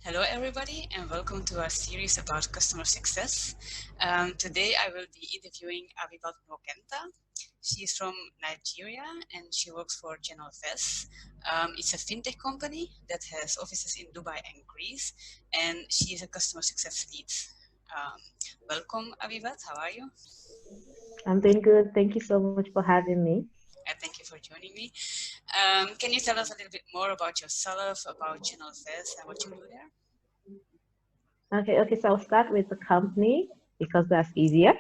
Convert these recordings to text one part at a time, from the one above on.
Hello, everybody, and welcome to our series about customer success. Today, I will be interviewing Abibat Nwokentah. She is from Nigeria, and she works for Channel Vest. It's a fintech company that has offices in Dubai and Greece, and she is a customer success lead. Welcome, Abibat. How are you? I'm doing good. Thank you so much for having me. Thank you for joining me. Can you tell us a little bit more about yourself, about Channel Vest, and what you do there? Okay, so I'll start with the company because that's easier.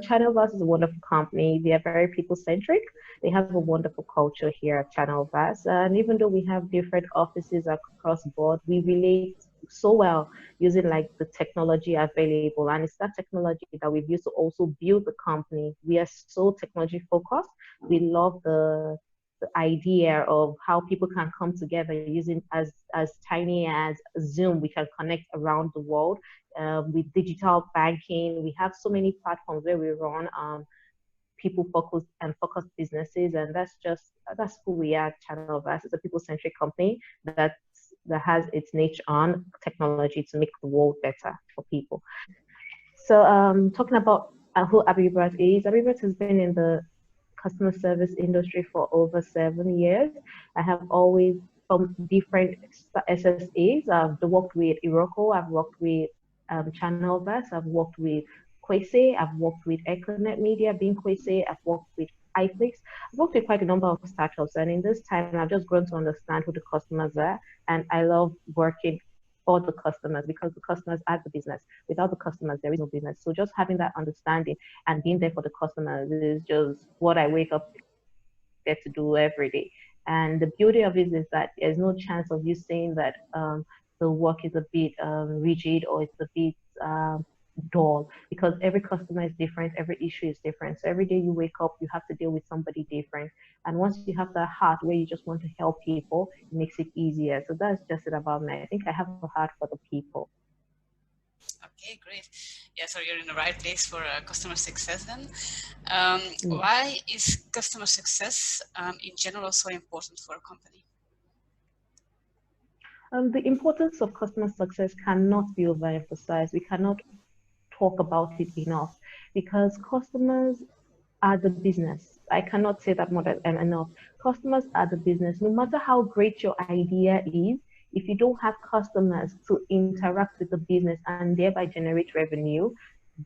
Channel Vast is a wonderful company. They are very people-centric. They have a wonderful culture here at Channel Vast. And even though we have different offices across board, we relate so well using like the technology available. And it's that technology that we've used to also build the company. We are so technology focused. We love the idea of how people can come together using as tiny as Zoom. We can connect around the world with digital banking. We have so many platforms where we run people focused businesses, and that's who we are. Channel Vast is a people centric company that has its niche on technology to make the world better for people. So talking about who Abibat is, Abibat has been in the customer service industry for over 7 years. I have always from different SSAs. I've worked with Iroko, I've worked with Channel Vest, I've worked with Kwese, I've worked with Econet Media, being Kwese, I've worked with iFlix. I've worked with quite a number of startups, and in this time, I've just grown to understand who the customers are, and I love working for the customers because the customers are the business. Without the customers, there is no business. So just having that understanding and being there for the customers is just what I wake up get to do every day. And the beauty of it is that there's no chance of you saying that the work is a bit rigid or it's a bit dull because every customer is different, every issue is different. So every day you wake up, you have to deal with somebody different. And once you have that heart where you just want to help people, it makes it easier. So that's just it about me. I think I have a heart for the people. Okay, great. Yeah, so you're in the right place for customer success then. Mm. Why is customer success in general so important for a company? The importance of customer success cannot be overemphasized. We cannot talk about it enough because customers are the business. I cannot say that more than enough. Customers are the business. No matter how great your idea is, if you don't have customers to interact with the business and thereby generate revenue,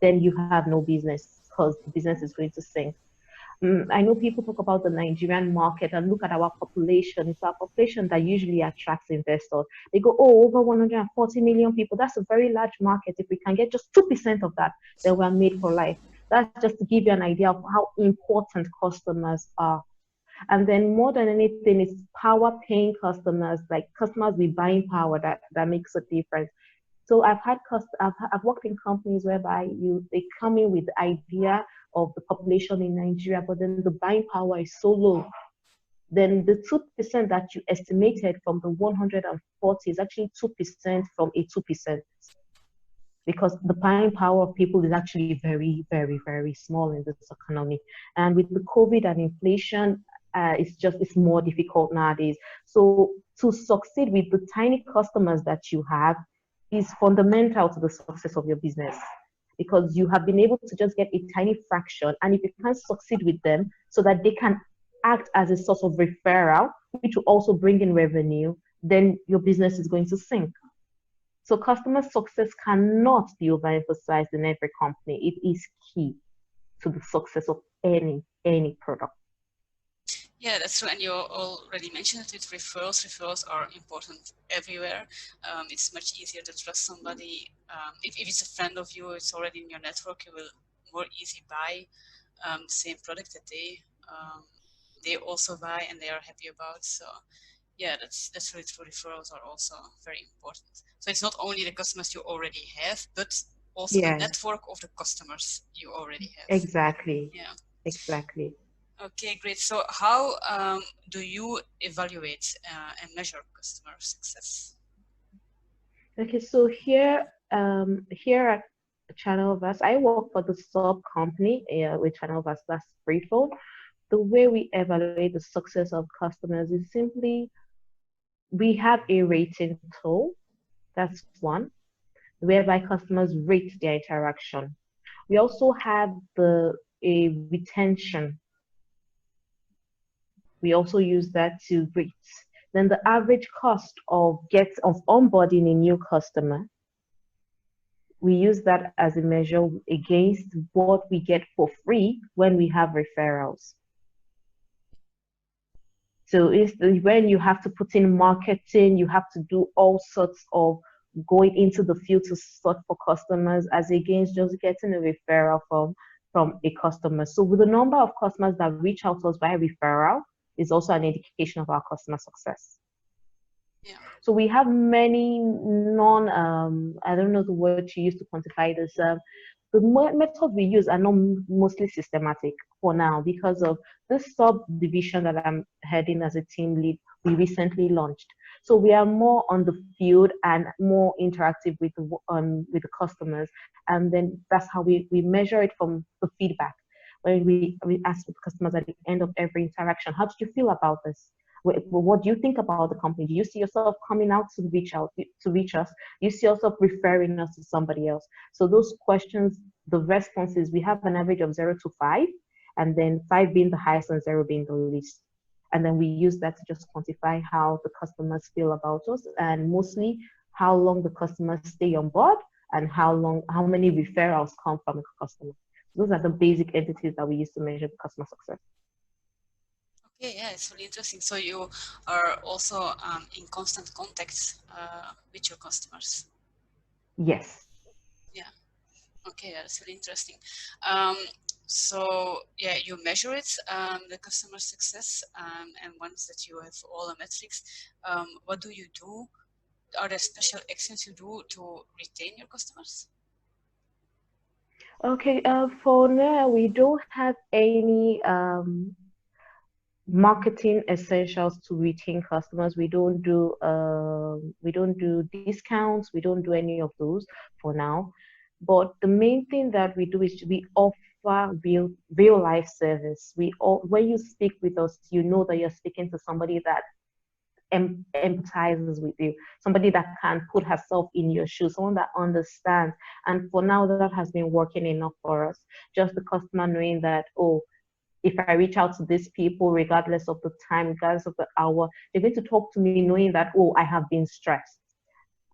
then you have no business because the business is going to sink. I know people talk about the Nigerian market and look at our population. It's our population that usually attracts investors. They go, oh, over 140 million people. That's a very large market. If we can get just 2% of that, then we're made for life. That's just to give you an idea of how important customers are. And then more than anything, it's power paying customers, like customers with buying power that makes a difference. So I've worked in companies whereby they come in with the idea of the population in Nigeria, but then the buying power is so low. Then the 2% that you estimated from the 140 is actually 2% from a 2%, because the buying power of people is actually very, very, very small in this economy. And with the COVID and inflation, it's more difficult nowadays. So to succeed with the tiny customers that you have is fundamental to the success of your business, because you have been able to just get a tiny fraction, and if you can succeed with them so that they can act as a source of referral, which will also bring in revenue, then your business is going to sink. So customer success cannot be overemphasized in every company. It is key to the success of any product. Yeah, that's true. And you already mentioned it with referrals. Referrals are important everywhere. It's much easier to trust somebody. If it's a friend of you, it's already in your network, you will more easily buy the same product that they also buy and they are happy about. So yeah, that's really true. Referrals are also very important. So it's not only the customers you already have, but also the Yeah, network of the customers you already have. exactly. Yeah. Exactly. Okay, great. So how do you evaluate and measure customer success? Okay, so here at Channel Vast, I work for the sub company with Channel Vast, that's Freefold. The way we evaluate the success of customers is simply We have a rating tool. That's one, whereby customers rate their interaction. We also have the a retention. We also use that to rate. Then the average cost of onboarding a new customer, we use that as a measure against what we get for free when we have referrals. So it's when you have to put in marketing, you have to do all sorts of going into the field to sort for customers as against just getting a referral from a customer. So with the number of customers that reach out to us via referral is also an indication of our customer success. Yeah. So we have many I don't know the word to use to quantify this. The methods we use are not mostly systematic for now because of this subdivision that I'm heading as a team lead, we recently launched. So we are more on the field and more interactive with the customers. And then that's how we measure it from the feedback. When we ask the customers at the end of every interaction, how did you feel about this? What do you think about the company? Do you see yourself coming out to reach us? Do you see yourself referring us to somebody else? So those questions, the responses, we have an average of 0 to 5, and then 5 being the highest and 0 being the least. And then we use that to just quantify how the customers feel about us, and mostly how long the customers stay on board and how many referrals come from a customer. Those are the basic entities that we use to measure the customer success. Okay, yeah, it's really interesting. So you are also in constant contact with your customers. Yes. Yeah. Okay, that's really interesting. Um, so yeah, you measure it, the customer success, and once that you have all the metrics, what do you do? Are there special actions you do to retain your customers? Okay, for now, we don't have any marketing essentials to retain customers. We don't do discounts. We don't do any of those for now. But the main thing that we do is we offer real life service. When you speak with us, you know that you're speaking to somebody that empathizes with you, somebody that can put herself in your shoes, someone that understands. And for now, that has been working enough for us. Just the customer knowing that, oh, if I reach out to these people, regardless of the time, regardless of the hour, they're going to talk to me knowing that, oh, I have been stressed,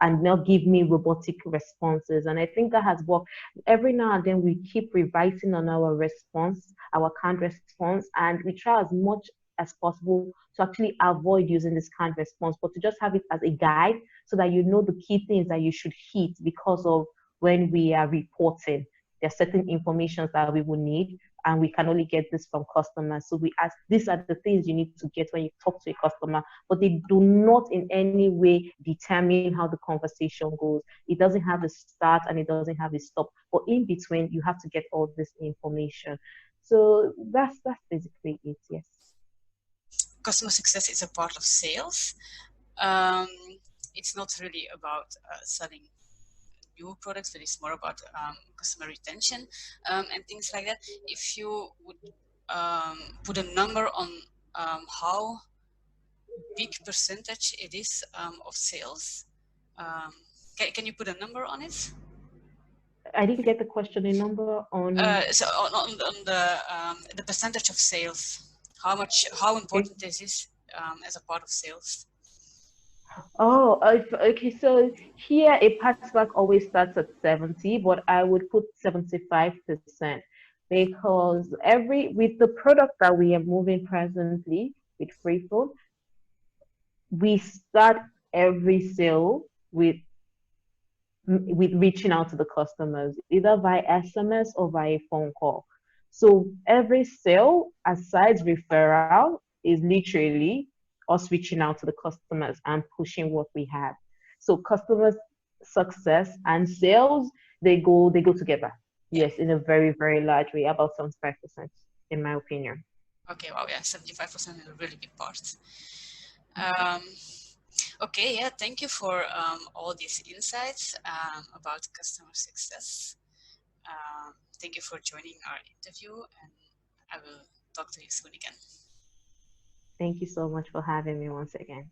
and not give me robotic responses. And I think that has worked. Every now and then we keep revising on our response, our canned response, and we try as much as possible to actually avoid using this canned response, but to just have it as a guide so that you know the key things that you should hit because of when we are reporting. There are certain information that we will need, and we can only get this from customers. So we ask, these are the things you need to get when you talk to a customer, but they do not in any way determine how the conversation goes. It doesn't have a start and it doesn't have a stop. But in between, you have to get all this information. So that's basically it. Yes. Customer success is a part of sales. Um, it's not really about selling new products, but it's more about customer retention and things like that. If you would put a number on how big percentage it is of sales, can you put a number on it? I didn't get the question. A number on. So on the percentage of sales, how Okay. important is this as a part of sales? Oh, okay. So here a patchwork always starts at 70, but I would put 75% because every with the product that we are moving presently with free phone, we start every sale with reaching out to the customers either via SMS or via phone call. So every sale, aside referral, is literally us reaching out to the customers and pushing what we have. So customers success and sales, they go together. Yeah. Yes, in a very, very large way, about 75%, in my opinion. Okay. Wow. Yeah. 75% is a really big part. Um, okay. Yeah. Thank you for all these insights about customer success. Thank you for joining our interview, and I will talk to you soon again. Thank you so much for having me once again.